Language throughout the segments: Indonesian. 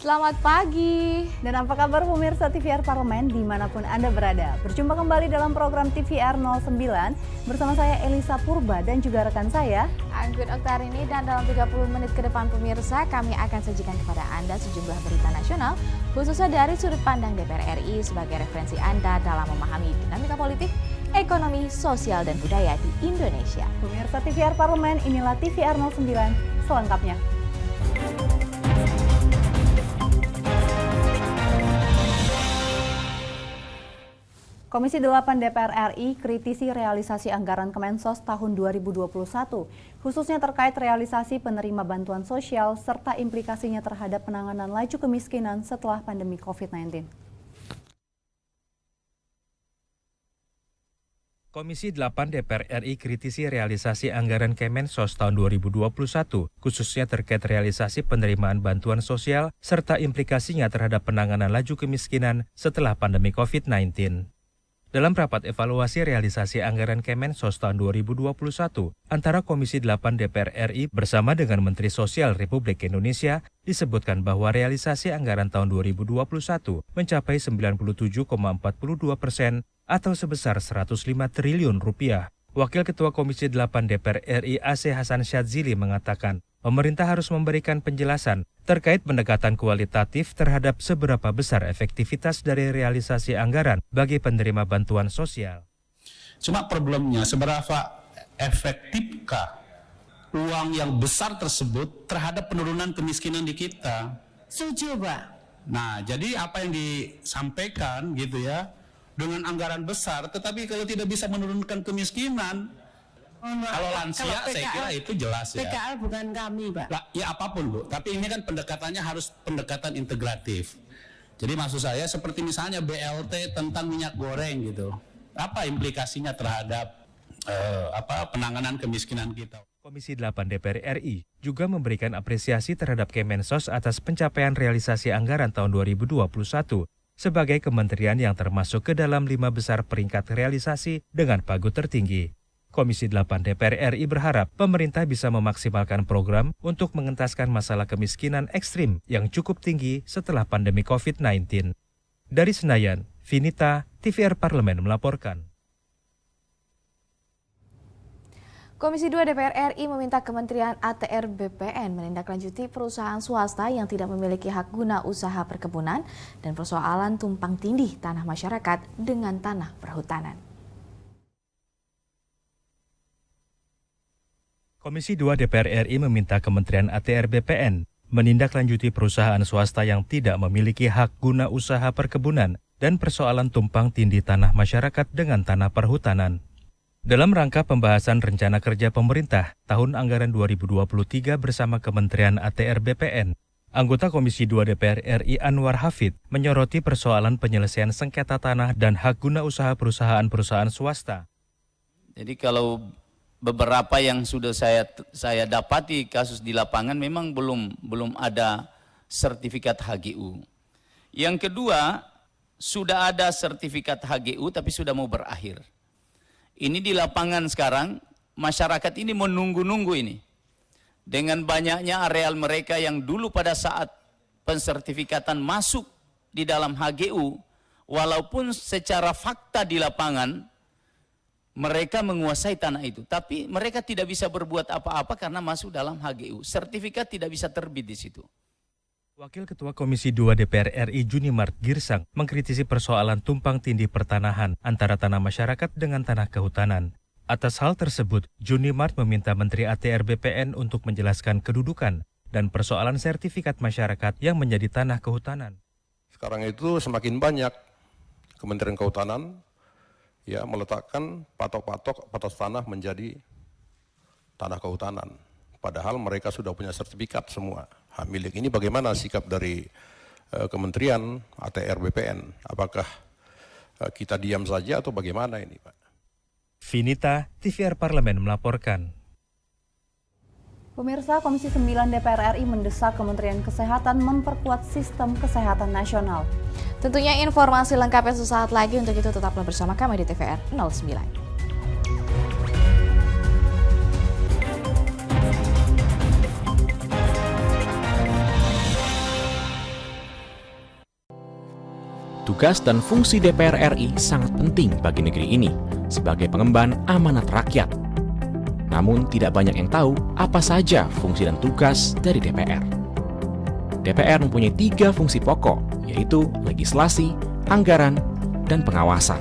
Selamat pagi. Dan apa kabar pemirsa TVR Parlemen dimanapun Anda berada. Berjumpa kembali dalam program TVR 09 bersama saya Elisa Purba dan juga rekan saya Anggun Oktarini, dan dalam 30 menit ke depan pemirsa kami akan sajikan kepada Anda sejumlah berita nasional khususnya dari sudut pandang DPR RI sebagai referensi Anda dalam memahami dinamika politik, ekonomi, sosial, dan budaya di Indonesia. Pemirsa TVR Parlemen, inilah TVR 09 selengkapnya. Komisi 8 DPR RI kritisi realisasi anggaran Kemensos tahun 2021, khususnya terkait realisasi penerima bantuan sosial serta implikasinya terhadap penanganan laju kemiskinan setelah pandemi COVID-19. Komisi 8 DPR RI kritisi realisasi anggaran Kemensos tahun 2021, khususnya terkait realisasi penerimaan bantuan sosial serta implikasinya terhadap penanganan laju kemiskinan setelah pandemi COVID-19. Dalam rapat evaluasi realisasi anggaran Kemensos tahun 2021, antara Komisi 8 DPR RI bersama dengan Menteri Sosial Republik Indonesia disebutkan bahwa realisasi anggaran tahun 2021 mencapai 97,42% atau sebesar 105 triliun rupiah. Wakil Ketua Komisi 8 DPR RI AC Hasan Syadzili mengatakan, pemerintah harus memberikan penjelasan terkait pendekatan kualitatif terhadap seberapa besar efektivitas dari realisasi anggaran bagi penerima bantuan sosial. Cuma problemnya seberapa efektifkah uang yang besar tersebut terhadap penurunan kemiskinan di kita? Setuju, Pak. Nah, jadi apa yang disampaikan gitu ya, dengan anggaran besar, tetapi kalau tidak bisa menurunkan kemiskinan, kalau lansia kalau PKL, saya kira itu jelas ya. PKL bukan kami, Pak. Lah, ya apapun Bu, tapi ini kan pendekatannya harus pendekatan integratif. Jadi maksud saya seperti misalnya BLT tentang minyak goreng gitu. Apa implikasinya terhadap penanganan kemiskinan kita? Komisi 8 DPR RI juga memberikan apresiasi terhadap Kemensos atas pencapaian realisasi anggaran tahun 2021 sebagai kementerian yang termasuk ke dalam 5 besar peringkat realisasi dengan pagu tertinggi. Komisi 8 DPR RI berharap pemerintah bisa memaksimalkan program untuk mengentaskan masalah kemiskinan ekstrim yang cukup tinggi setelah pandemi COVID-19. Dari Senayan, Vinita, TVR Parlemen melaporkan. Komisi 2 DPR RI meminta Kementerian ATR BPN menindaklanjuti perusahaan swasta yang tidak memiliki hak guna usaha perkebunan dan persoalan tumpang tindih tanah masyarakat dengan tanah perhutanan. Komisi 2 DPR RI meminta Kementerian ATR BPN menindaklanjuti perusahaan swasta yang tidak memiliki hak guna usaha perkebunan dan persoalan tumpang tindih tanah masyarakat dengan tanah perhutanan. Dalam rangka pembahasan rencana kerja pemerintah tahun anggaran 2023 bersama Kementerian ATR BPN, anggota Komisi 2 DPR RI Anwar Hafid menyoroti persoalan penyelesaian sengketa tanah dan hak guna usaha perusahaan-perusahaan swasta. Jadi kalau beberapa yang sudah saya dapati kasus di lapangan memang belum ada sertifikat HGU. Yang kedua, sudah ada sertifikat HGU tapi sudah mau berakhir. Ini di lapangan sekarang, masyarakat ini menunggu-nunggu ini. Dengan banyaknya areal mereka yang dulu pada saat pensertifikatan masuk di dalam HGU, walaupun secara fakta di lapangan, mereka menguasai tanah itu. Tapi mereka tidak bisa berbuat apa-apa karena masuk dalam HGU. Sertifikat tidak bisa terbit di situ. Wakil Ketua Komisi 2 DPR RI Junimart Girsang mengkritisi persoalan tumpang tindih pertanahan antara tanah masyarakat dengan tanah kehutanan. Atas hal tersebut, Junimart meminta Menteri ATR BPN untuk menjelaskan kedudukan dan persoalan sertifikat masyarakat yang menjadi tanah kehutanan. Sekarang itu semakin banyak Kementerian Kehutanan ya meletakkan patok-patok batas tanah menjadi tanah kehutanan. Padahal mereka sudah punya sertifikat semua hak milik. Ini bagaimana sikap dari Kementerian ATR BPN? Apakah kita diam saja atau bagaimana ini, Pak? Vinita, TVR Parlemen melaporkan. Pemirsa, Komisi 9 DPR RI mendesak Kementerian Kesehatan memperkuat sistem kesehatan nasional. Tentunya informasi lengkapnya sesaat lagi, untuk itu tetaplah bersama kami di TVR 09. tugas dan fungsi DPR RI sangat penting bagi negeri ini sebagai pengemban amanat rakyat. Namun tidak banyak yang tahu apa saja fungsi dan tugas dari DPR. DPR mempunyai 3 fungsi pokok, yaitu legislasi, anggaran, dan pengawasan.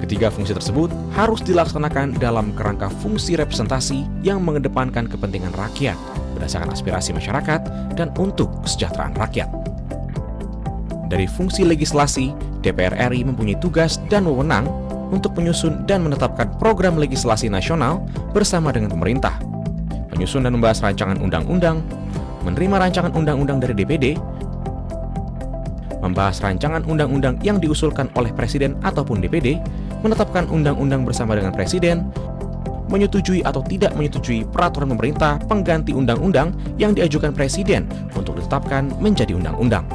Ketiga fungsi tersebut harus dilaksanakan dalam kerangka fungsi representasi yang mengedepankan kepentingan rakyat berdasarkan aspirasi masyarakat dan untuk kesejahteraan rakyat. Dari fungsi legislasi, DPR RI mempunyai tugas dan wewenang untuk menyusun dan menetapkan program legislasi nasional bersama dengan pemerintah, menyusun dan membahas rancangan undang-undang, menerima rancangan undang-undang dari DPD, membahas rancangan undang-undang yang diusulkan oleh Presiden ataupun DPD, menetapkan undang-undang bersama dengan Presiden, menyetujui atau tidak menyetujui peraturan pemerintah pengganti undang-undang yang diajukan Presiden untuk ditetapkan menjadi undang-undang.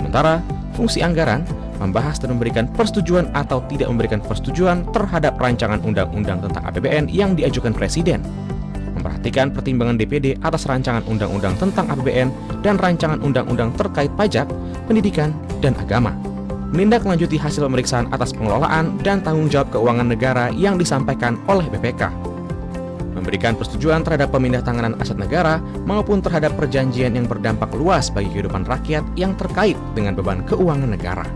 Sementara, fungsi anggaran membahas dan memberikan persetujuan atau tidak memberikan persetujuan terhadap rancangan undang-undang tentang APBN yang diajukan Presiden, memperhatikan pertimbangan DPD atas rancangan undang-undang tentang APBN dan rancangan undang-undang terkait pajak, pendidikan, dan agama, menindaklanjuti hasil pemeriksaan atas pengelolaan dan tanggung jawab keuangan negara yang disampaikan oleh BPK, memberikan persetujuan terhadap pemindahantanganan aset negara maupun terhadap perjanjian yang berdampak luas bagi kehidupan rakyat yang terkait dengan beban keuangan negara.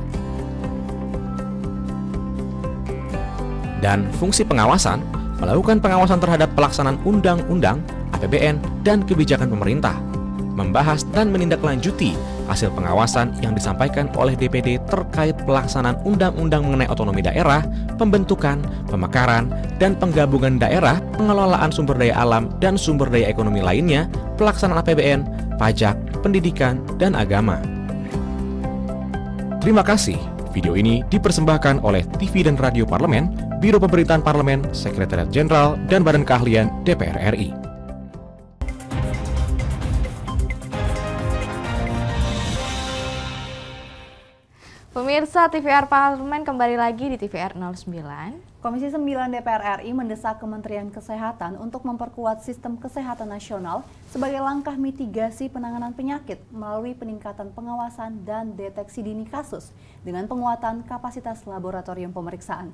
Dan fungsi pengawasan, melakukan pengawasan terhadap pelaksanaan undang-undang, APBN, dan kebijakan pemerintah, membahas dan menindaklanjuti hasil pengawasan yang disampaikan oleh DPD terkait pelaksanaan undang-undang mengenai otonomi daerah, pembentukan, pemekaran, dan penggabungan daerah, pengelolaan sumber daya alam dan sumber daya ekonomi lainnya, pelaksanaan APBN, pajak, pendidikan, dan agama. Terima kasih. Video ini dipersembahkan oleh TV dan Radio Parlemen, Biro Pemerintahan Parlemen, Sekretariat Jenderal, dan Badan Keahlian DPR RI. Pemirsa, TVR Parlemen kembali lagi di TVR 09. Komisi 9 DPR RI mendesak Kementerian Kesehatan untuk memperkuat sistem kesehatan nasional sebagai langkah mitigasi penanganan penyakit melalui peningkatan pengawasan dan deteksi dini kasus dengan penguatan kapasitas laboratorium pemeriksaan.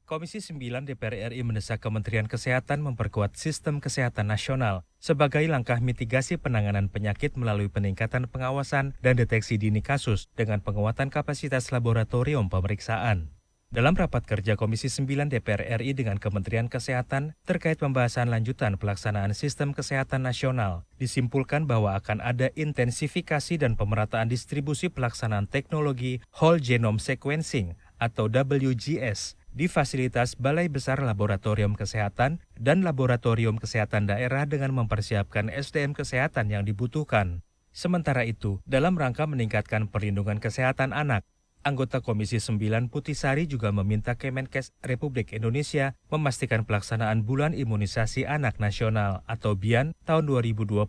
Komisi 9 DPR RI mendesak Kementerian Kesehatan memperkuat sistem kesehatan nasional sebagai langkah mitigasi penanganan penyakit melalui peningkatan pengawasan dan deteksi dini kasus dengan penguatan kapasitas laboratorium pemeriksaan. Dalam rapat kerja Komisi 9 DPR RI dengan Kementerian Kesehatan terkait pembahasan lanjutan pelaksanaan sistem kesehatan nasional, disimpulkan bahwa akan ada intensifikasi dan pemerataan distribusi pelaksanaan teknologi Whole Genome Sequencing atau WGS di fasilitas Balai Besar Laboratorium Kesehatan dan Laboratorium Kesehatan Daerah dengan mempersiapkan SDM kesehatan yang dibutuhkan. Sementara itu, dalam rangka meningkatkan perlindungan kesehatan anak, anggota Komisi 9 Putisari juga meminta Kemenkes Republik Indonesia memastikan pelaksanaan Bulan Imunisasi Anak Nasional atau BIAN tahun 2022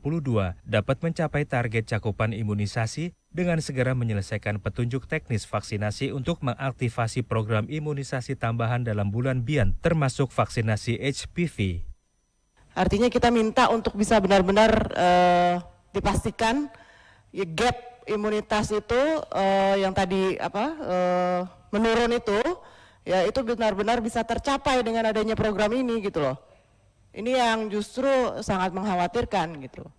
dapat mencapai target cakupan imunisasi dengan segera menyelesaikan petunjuk teknis vaksinasi untuk mengaktifasi program imunisasi tambahan dalam bulan BIAN termasuk vaksinasi HPV. Artinya kita minta untuk bisa benar-benar dipastikan gap imunitas itu yang tadi menurun itu ya itu benar-benar bisa tercapai dengan adanya program ini gitu loh. Ini yang justru sangat mengkhawatirkan gitu.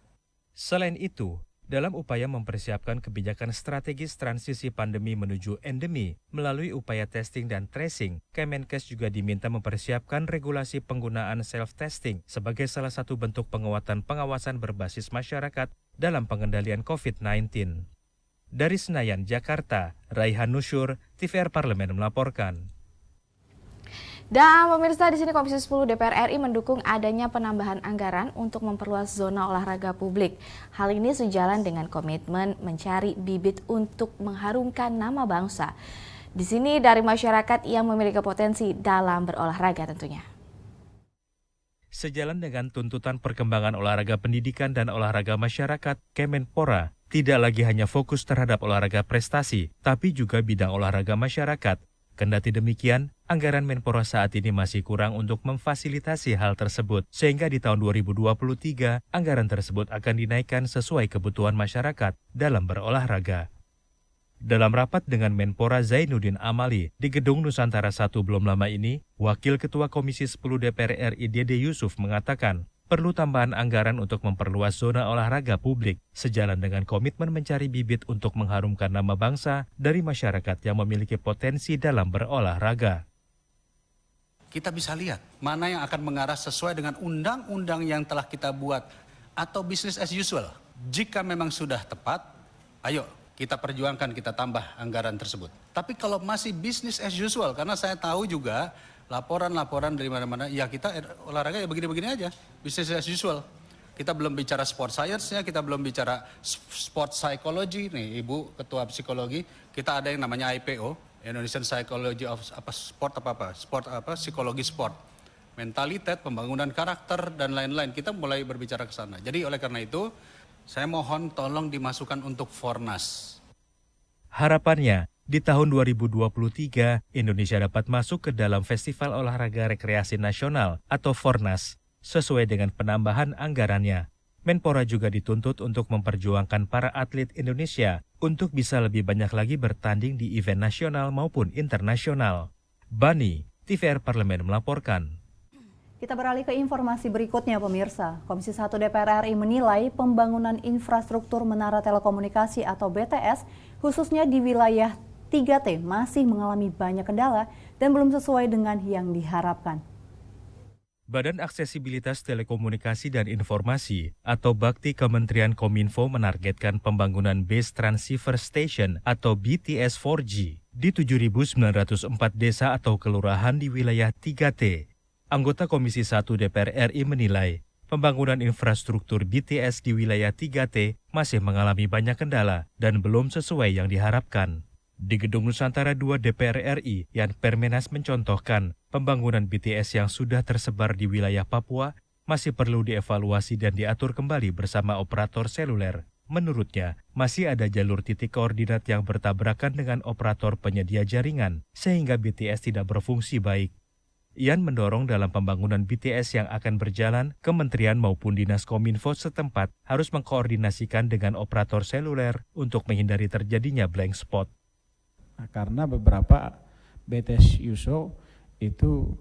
Selain itu, dalam upaya mempersiapkan kebijakan strategis transisi pandemi menuju endemi melalui upaya testing dan tracing, Kemenkes juga diminta mempersiapkan regulasi penggunaan self-testing sebagai salah satu bentuk penguatan pengawasan berbasis masyarakat dalam pengendalian COVID-19. Dari Senayan, Jakarta, Raihan Nusyur, TVR Parlemen melaporkan. Dan pemirsa, di sini Komisi 10 DPR RI mendukung adanya penambahan anggaran untuk memperluas zona olahraga publik. Hal ini sejalan dengan komitmen mencari bibit untuk mengharumkan nama bangsa. Di sini dari masyarakat yang memiliki potensi dalam berolahraga tentunya. Sejalan dengan tuntutan perkembangan olahraga pendidikan dan olahraga masyarakat, Kemenpora tidak lagi hanya fokus terhadap olahraga prestasi, tapi juga bidang olahraga masyarakat. Kendati demikian, anggaran Menpora saat ini masih kurang untuk memfasilitasi hal tersebut, sehingga di tahun 2023, anggaran tersebut akan dinaikkan sesuai kebutuhan masyarakat dalam berolahraga. Dalam rapat dengan Menpora Zainuddin Amali di Gedung Nusantara 1 belum lama ini, Wakil Ketua Komisi 10 DPR RI Dede Yusuf mengatakan, perlu tambahan anggaran untuk memperluas zona olahraga publik, sejalan dengan komitmen mencari bibit untuk mengharumkan nama bangsa dari masyarakat yang memiliki potensi dalam berolahraga. Kita bisa lihat mana yang akan mengarah sesuai dengan undang-undang yang telah kita buat atau business as usual. Jika memang sudah tepat, ayo kita perjuangkan, kita tambah anggaran tersebut. Tapi kalau masih business as usual, karena saya tahu juga laporan-laporan dari mana-mana, ya kita olahraga ya begini-begini aja, business as usual. Kita belum bicara sport science-nya, kita belum bicara sport psychology, nih Ibu Ketua Psikologi, kita ada yang namanya IPO, Indonesian Psychology of Sport psikologi sport, mentalitas, pembangunan karakter, dan lain-lain. Kita mulai berbicara ke sana. Jadi oleh karena itu, saya mohon tolong dimasukkan untuk Fornas. Harapannya, di tahun 2023, Indonesia dapat masuk ke dalam Festival Olahraga Rekreasi Nasional atau Fornas, sesuai dengan penambahan anggarannya. Menpora juga dituntut untuk memperjuangkan para atlet Indonesia untuk bisa lebih banyak lagi bertanding di event nasional maupun internasional. Bani, TVR Parlemen melaporkan. Kita beralih ke informasi berikutnya, pemirsa. Komisi 1 DPR RI menilai pembangunan infrastruktur menara telekomunikasi atau BTS, khususnya di wilayah 3T, masih mengalami banyak kendala dan belum sesuai dengan yang diharapkan. Badan Aksesibilitas Telekomunikasi dan Informasi atau Bakti Kementerian Kominfo menargetkan pembangunan Base Transceiver Station atau BTS 4G di 7.904 desa atau kelurahan di wilayah 3T. Anggota Komisi 1 DPR RI menilai pembangunan infrastruktur BTS di wilayah 3T masih mengalami banyak kendala dan belum sesuai yang diharapkan. Di Gedung Nusantara 2 DPR RI, Yan Permenas mencontohkan pembangunan BTS yang sudah tersebar di wilayah Papua masih perlu dievaluasi dan diatur kembali bersama operator seluler. Menurutnya, masih ada jalur titik koordinat yang bertabrakan dengan operator penyedia jaringan, sehingga BTS tidak berfungsi baik. Yan mendorong dalam pembangunan BTS yang akan berjalan, kementerian maupun dinas Kominfo setempat harus mengkoordinasikan dengan operator seluler untuk menghindari terjadinya blank spot. Nah, karena beberapa BTS USO itu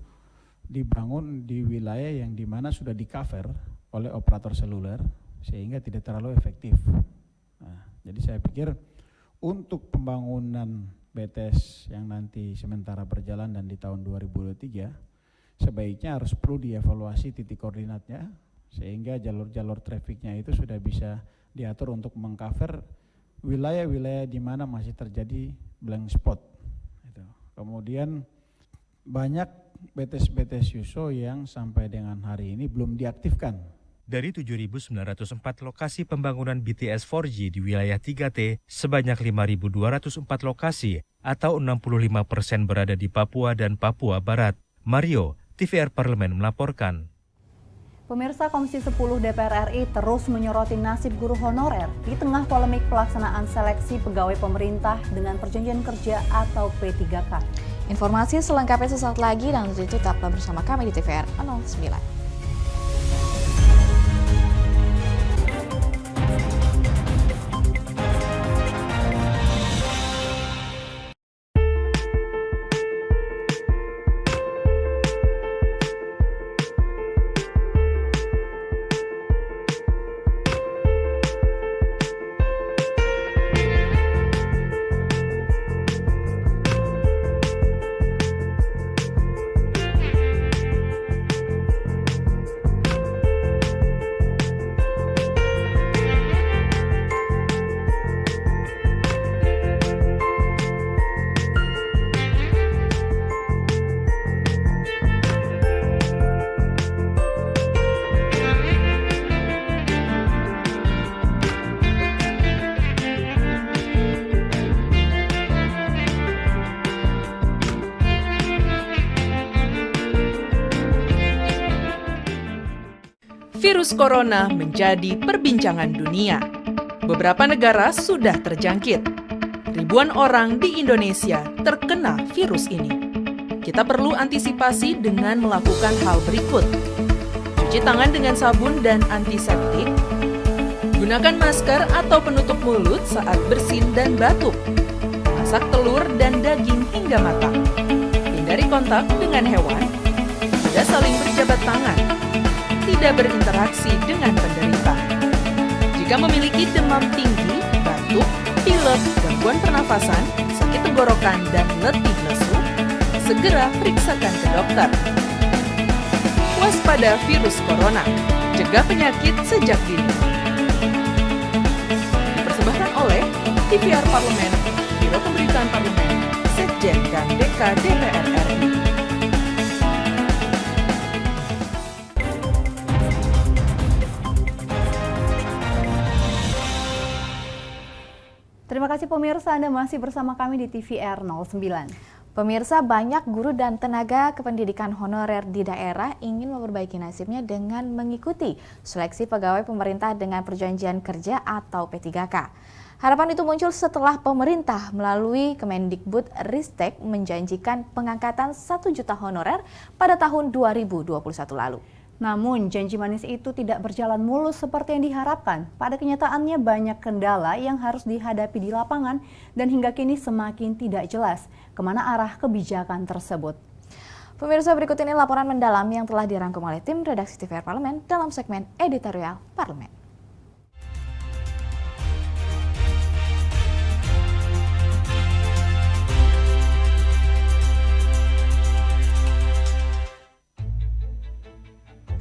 dibangun di wilayah yang dimana sudah di-cover oleh operator seluler sehingga tidak terlalu efektif. Nah, jadi saya pikir untuk pembangunan BTS yang nanti sementara berjalan dan di tahun 2023 sebaiknya harus perlu dievaluasi titik koordinatnya sehingga jalur-jalur trafiknya itu sudah bisa diatur untuk mengcover wilayah-wilayah di mana masih terjadi blank spot. Kemudian banyak BTS USO yang sampai dengan hari ini belum diaktifkan. Dari 7.904 lokasi pembangunan BTS 4G di wilayah 3T, sebanyak 5.204 lokasi atau 65% berada di Papua dan Papua Barat. Mario, TVR Parlemen melaporkan. Pemirsa, Komisi 10 DPR RI terus menyoroti nasib guru honorer di tengah polemik pelaksanaan seleksi pegawai pemerintah dengan perjanjian kerja atau P3K. Informasi selengkapnya sesaat lagi dan untuk itu tetaplah bersama kami di TVR 09. Virus corona menjadi perbincangan dunia. Beberapa negara sudah terjangkit. Ribuan orang di Indonesia terkena virus ini. Kita perlu antisipasi dengan melakukan hal berikut. Cuci tangan dengan sabun dan antiseptik. Gunakan masker atau penutup mulut saat bersin dan batuk. Masak telur dan daging hingga matang. Hindari kontak dengan hewan. Tidak saling berjabat tangan. Tidak berinteraksi dengan penderita. Jika memiliki demam tinggi, batuk, pilek, gangguan pernafasan, sakit tenggorokan, dan letih lesu, segera periksakan ke dokter. Waspada virus corona, cegah penyakit sejak dini. Dipersembahkan oleh TVR Parlemen, Biro Pemberitaan Parlemen, Sekjen dan DK DPR RI. Terima kasih pemirsa, Anda masih bersama kami di TVR 09. Pemirsa, banyak guru dan tenaga kependidikan honorer di daerah ingin memperbaiki nasibnya dengan mengikuti seleksi pegawai pemerintah dengan perjanjian kerja atau P3K. Harapan itu muncul setelah pemerintah melalui Kemendikbudristek menjanjikan pengangkatan 1 juta honorer pada tahun 2021 lalu. Namun, janji manis itu tidak berjalan mulus seperti yang diharapkan. Pada kenyataannya banyak kendala yang harus dihadapi di lapangan dan hingga kini semakin tidak jelas kemana arah kebijakan tersebut. Pemirsa, berikut ini laporan mendalam yang telah dirangkum oleh tim redaksi TVR Parlemen dalam segmen Editorial Parlemen.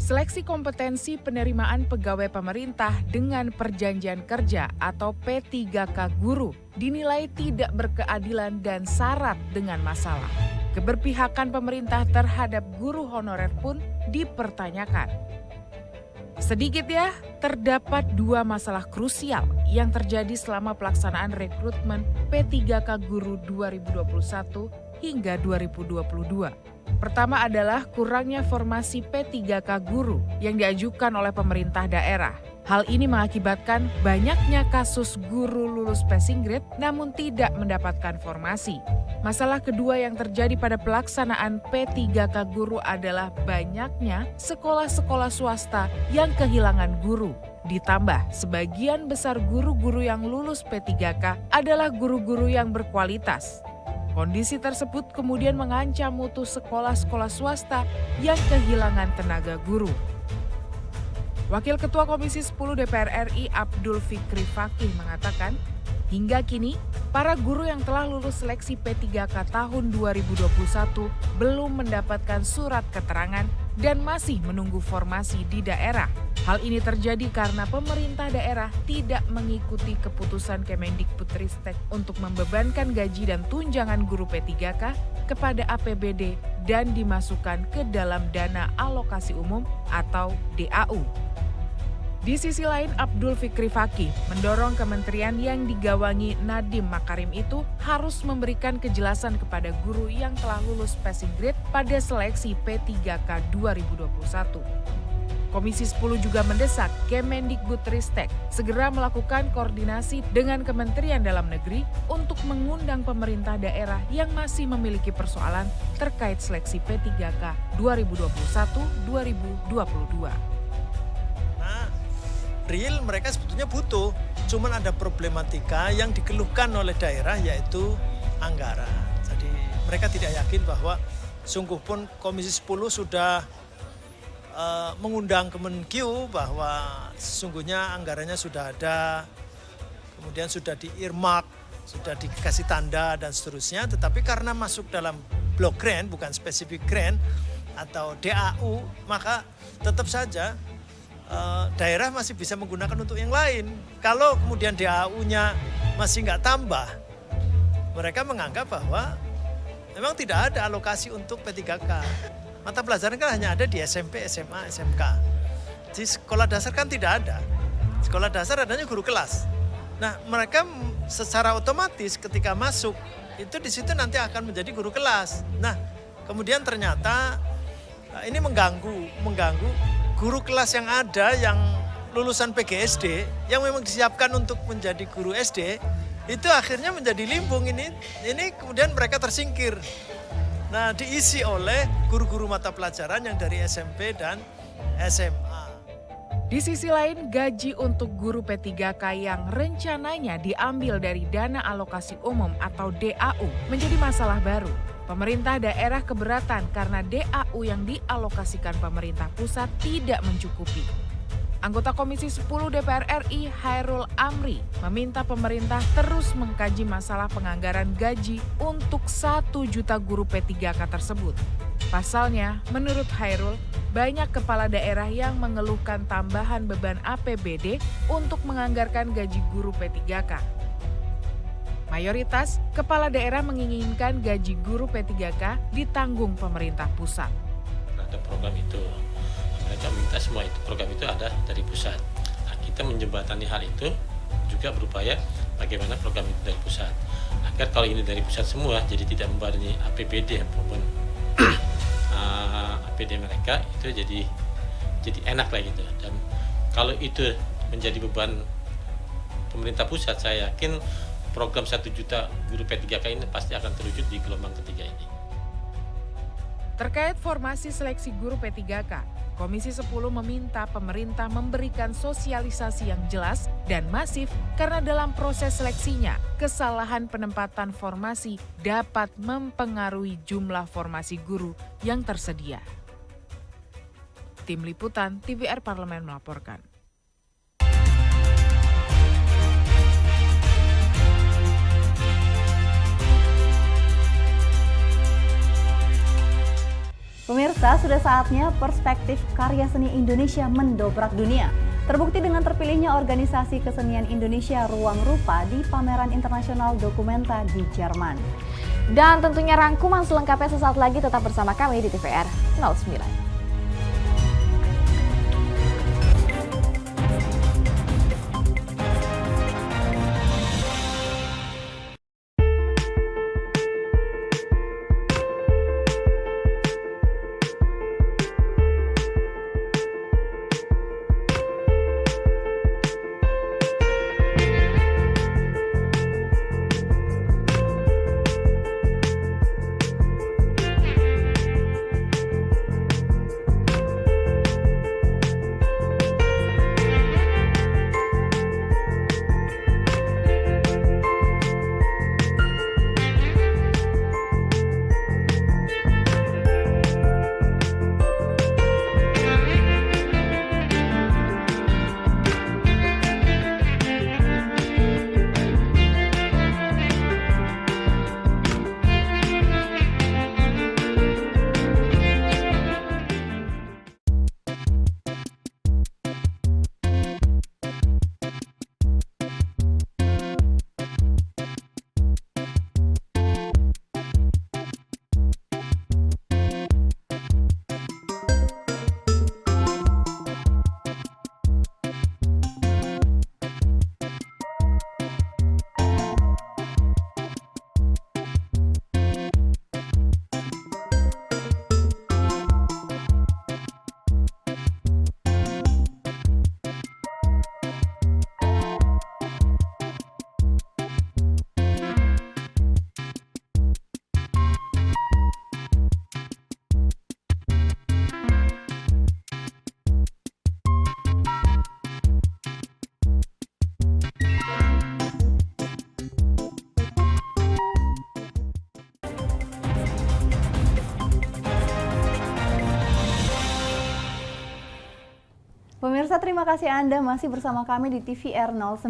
Seleksi kompetensi penerimaan pegawai pemerintah dengan perjanjian kerja atau P3K guru dinilai tidak berkeadilan dan syarat dengan masalah. Keberpihakan pemerintah terhadap guru honorer pun dipertanyakan. Sedikit ya, terdapat 2 masalah krusial yang terjadi selama pelaksanaan rekrutmen P3K guru 2021 hingga 2022. Pertama adalah kurangnya formasi P3K guru yang diajukan oleh pemerintah daerah. Hal ini mengakibatkan banyaknya kasus guru lulus passing grade namun tidak mendapatkan formasi. Masalah kedua yang terjadi pada pelaksanaan P3K guru adalah banyaknya sekolah-sekolah swasta yang kehilangan guru. Ditambah, sebagian besar guru-guru yang lulus P3K adalah guru-guru yang berkualitas. Kondisi tersebut kemudian mengancam mutu sekolah-sekolah swasta yang kehilangan tenaga guru. Wakil Ketua Komisi 10 DPR RI Abdul Fikri Fakih mengatakan, hingga kini para guru yang telah lulus seleksi P3K tahun 2021 belum mendapatkan surat keterangan dan masih menunggu formasi di daerah. Hal ini terjadi karena pemerintah daerah tidak mengikuti keputusan Kemendikbudristek untuk membebankan gaji dan tunjangan guru P3K kepada APBD dan dimasukkan ke dalam dana alokasi umum atau DAU. Di sisi lain, Abdul Fikri Fakih mendorong kementerian yang digawangi Nadiem Makarim itu harus memberikan kejelasan kepada guru yang telah lulus passing grade pada seleksi P3K 2021. Komisi 10 juga mendesak Kemendikbudristek segera melakukan koordinasi dengan Kementerian Dalam Negeri untuk mengundang pemerintah daerah yang masih memiliki persoalan terkait seleksi P3K 2021-2022. Real mereka sebetulnya butuh, cuman ada problematika yang dikeluhkan oleh daerah yaitu anggaran. Jadi mereka tidak yakin bahwa sungguh pun Komisi 10 sudah mengundang Kemenkyu bahwa sesungguhnya anggarannya sudah ada, kemudian sudah di-earmark, sudah dikasih tanda dan seterusnya, tetapi karena masuk dalam block grant bukan spesifik grant atau DAU, maka tetap saja daerah masih bisa menggunakan untuk yang lain. Kalau kemudian DAU-nya masih nggak tambah, mereka menganggap bahwa memang tidak ada alokasi untuk P3K. Mata pelajaran kan hanya ada di SMP, SMA, SMK. Di sekolah dasar kan tidak ada. Sekolah dasar adanya guru kelas. Nah, mereka secara otomatis ketika masuk, itu di situ nanti akan menjadi guru kelas. Nah, kemudian ternyata ini mengganggu guru kelas yang ada yang lulusan PGSD yang memang disiapkan untuk menjadi guru SD itu akhirnya menjadi limbung ini kemudian mereka tersingkir. Nah, diisi oleh guru-guru mata pelajaran yang dari SMP dan SMA. Di sisi lain, gaji untuk guru P3K yang rencananya diambil dari dana alokasi umum atau DAU menjadi masalah baru. Pemerintah daerah keberatan karena DAU yang dialokasikan pemerintah pusat tidak mencukupi. Anggota Komisi 10 DPR RI Hairul Amri meminta pemerintah terus mengkaji masalah penganggaran gaji untuk 1 juta guru P3K tersebut. Pasalnya, menurut Hairul, banyak kepala daerah yang mengeluhkan tambahan beban APBD untuk menganggarkan gaji guru P3K. Mayoritas kepala daerah menginginkan gaji guru P3K ditanggung pemerintah pusat. Ada program itu. Mereka minta semua itu program itu ada dari pusat. Nah, kita menjembatani hal itu juga berupaya bagaimana program itu dari pusat. Agar kalau ini dari pusat semua, jadi tidak membebani APBD maupun APD mereka itu jadi enak lah gitu. Dan kalau itu menjadi beban pemerintah pusat, saya yakin program 1 juta guru P3K ini pasti akan terwujud di gelombang ketiga ini. Terkait formasi seleksi guru P3K, Komisi 10 meminta pemerintah memberikan sosialisasi yang jelas dan masif karena dalam proses seleksinya, kesalahan penempatan formasi dapat mempengaruhi jumlah formasi guru yang tersedia. Tim Liputan TVR Parlemen melaporkan. Pemirsa, sudah saatnya perspektif karya seni Indonesia mendobrak dunia. Terbukti dengan terpilihnya organisasi kesenian Indonesia Ruang Rupa di Pameran Internasional Dokumenta di Jerman. Dan tentunya rangkuman selengkapnya sesaat lagi, tetap bersama kami di TVR 09. Pemirsa, terima kasih Anda masih bersama kami di TVR 09.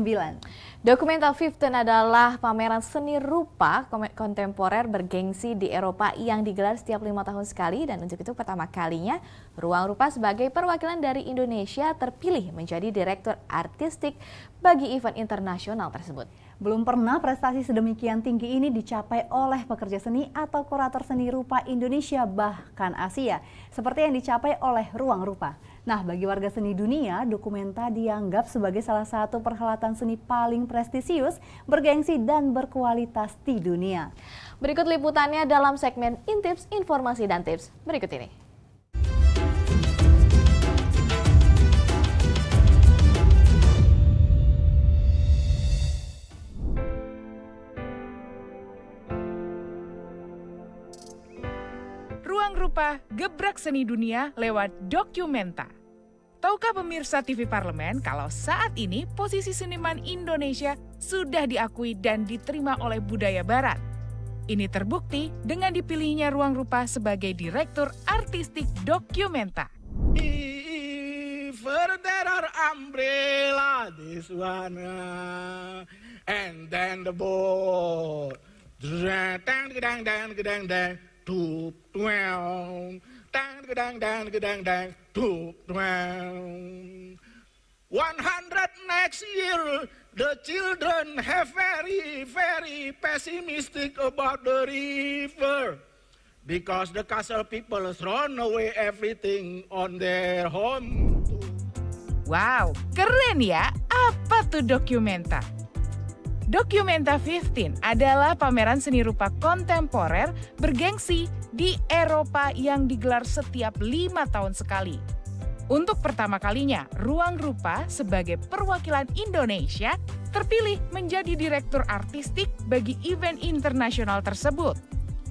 Dokumenta 15 adalah pameran seni rupa kontemporer bergengsi di Eropa yang digelar setiap 5 tahun sekali, dan untuk itu pertama kalinya Ruang Rupa sebagai perwakilan dari Indonesia terpilih menjadi direktur artistik bagi event internasional tersebut. Belum pernah prestasi sedemikian tinggi ini dicapai oleh pekerja seni atau kurator seni rupa Indonesia bahkan Asia, seperti yang dicapai oleh Ruang Rupa. Nah, bagi warga seni dunia, Dokumenta dianggap sebagai salah satu perhelatan seni paling prestisius, bergengsi dan berkualitas di dunia. Berikut liputannya dalam segmen Intips, Informasi dan Tips berikut ini. Rupa gebrak seni dunia lewat Documenta. Tahukah pemirsa TV Parlemen kalau saat ini posisi seniman Indonesia sudah diakui dan diterima oleh budaya barat? Ini terbukti dengan dipilihnya Ruang Rupa sebagai Direktur Artistik Documenta. There are umbrella, this one, and then the boat. Dang, dang, dang, dang, dang, dang, doop, dang, dang, dang, dang, dang, dang, doop, dang. 100 next year, the children have very, very pessimistic about the river. Because the castle people thrown away everything on their home. Wow, keren ya. Apa tuh Documenta? Documenta 15 adalah pameran seni rupa kontemporer bergengsi di Eropa yang digelar setiap 5 tahun sekali. Untuk pertama kalinya, Ruang Rupa sebagai perwakilan Indonesia terpilih menjadi direktur artistik bagi event internasional tersebut.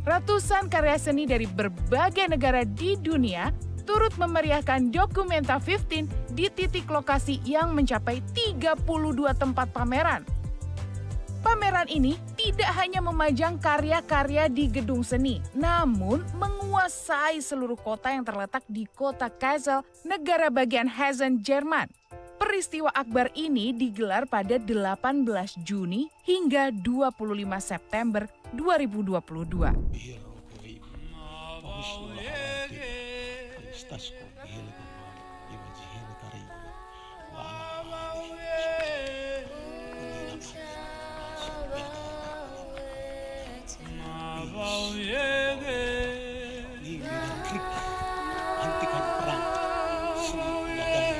Ratusan karya seni dari berbagai negara di dunia turut memeriahkan Documenta 15 di titik lokasi yang mencapai 32 tempat pameran. Pameran ini tidak hanya memajang karya-karya di gedung seni, namun menguasai seluruh kota yang terletak di kota Kassel, negara bagian Hessen, Jerman. Peristiwa akbar ini digelar pada 18 Juni hingga 25 September 2022. Hentikan perang, seni damai,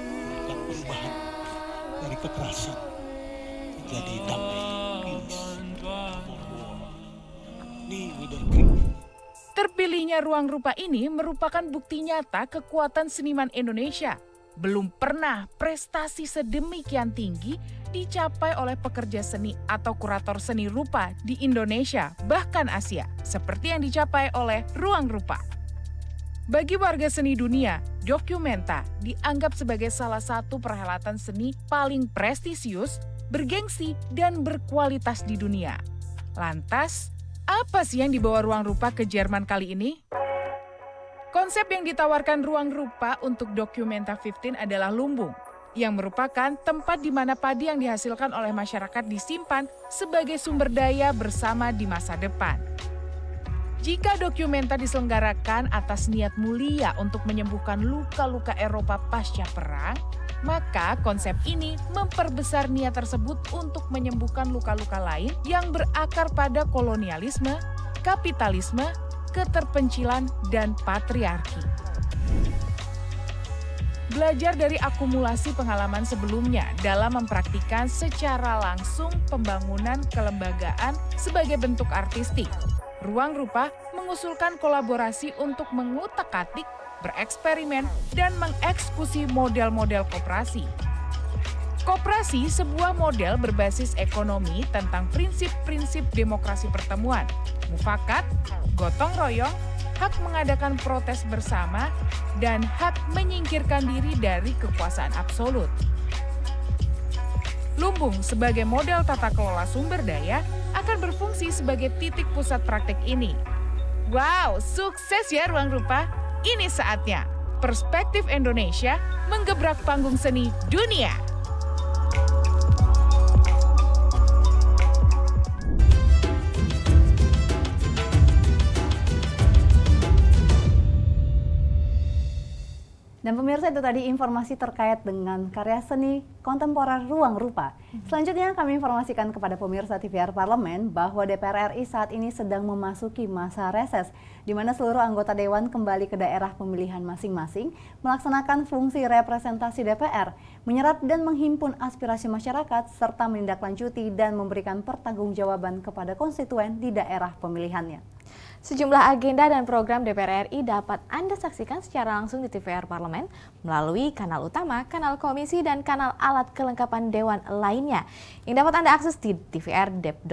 melakukan perubahan dari kekerasan menjadi damai, Terpilihnya Ruang Rupa ini merupakan bukti nyata kekuatan seniman Indonesia. Belum pernah prestasi sedemikian tinggi dicapai oleh pekerja seni atau kurator seni rupa di Indonesia, bahkan Asia, seperti yang dicapai oleh Ruang Rupa. Bagi warga seni dunia, Documenta dianggap sebagai salah satu perhelatan seni paling prestisius, bergengsi, dan berkualitas di dunia. Lantas, apa sih yang dibawa Ruang Rupa ke Jerman kali ini? Konsep yang ditawarkan Ruang Rupa untuk Documenta 15 adalah lumbung, yang merupakan tempat di mana padi yang dihasilkan oleh masyarakat disimpan sebagai sumber daya bersama di masa depan. Jika Documenta diselenggarakan atas niat mulia untuk menyembuhkan luka-luka Eropa pasca perang, maka konsep ini memperbesar niat tersebut untuk menyembuhkan luka-luka lain yang berakar pada kolonialisme, kapitalisme, keterpencilan, dan patriarki. Belajar dari akumulasi pengalaman sebelumnya dalam mempraktikkan secara langsung pembangunan kelembagaan sebagai bentuk artistik, Ruang Rupa mengusulkan kolaborasi untuk mengutak-atik, bereksperimen, dan mengeksekusi model-model koperasi. Koperasi sebuah model berbasis ekonomi tentang prinsip-prinsip demokrasi pertemuan, mufakat, gotong royong, hak mengadakan protes bersama, dan hak menyingkirkan diri dari kekuasaan absolut. Lumbung sebagai model tata kelola sumber daya akan berfungsi sebagai titik pusat praktik ini. Wow, sukses ya Ruang Rupa. Ini saatnya Perspektif Indonesia menggebrak panggung seni dunia. Dan pemirsa, itu tadi informasi terkait dengan karya seni kontemporer Ruang Rupa. Selanjutnya kami informasikan kepada pemirsa TVR Parlemen bahwa DPR RI saat ini sedang memasuki masa reses, di mana seluruh anggota Dewan kembali ke daerah pemilihan masing-masing, melaksanakan fungsi representasi DPR, menyerap dan menghimpun aspirasi masyarakat, serta menindaklanjuti dan memberikan pertanggungjawaban kepada konstituen di daerah pemilihannya. Sejumlah agenda dan program DPR RI dapat Anda saksikan secara langsung di TVR Parlemen melalui kanal utama, kanal komisi, dan kanal alat kelengkapan Dewan lainnya yang dapat Anda akses di tvr.dpr.go.id.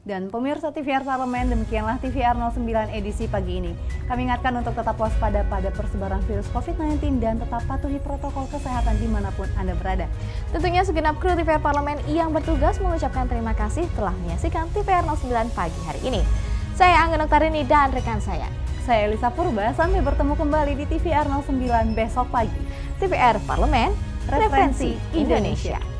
Dan pemirsa TVR Parlemen, demikianlah TVR 09 edisi pagi ini. Kami ingatkan untuk tetap waspada pada persebaran virus COVID-19 dan tetap patuhi protokol kesehatan dimanapun Anda berada. Tentunya segenap kru TVR Parlemen yang bertugas mengucapkan terima kasih telah menyaksikan TVR 09 pagi hari ini. Saya Angga Noktarini dan rekan saya Elisa Purba, sampai bertemu kembali di TVR 09 besok pagi. TVR Parlemen, referensi Indonesia.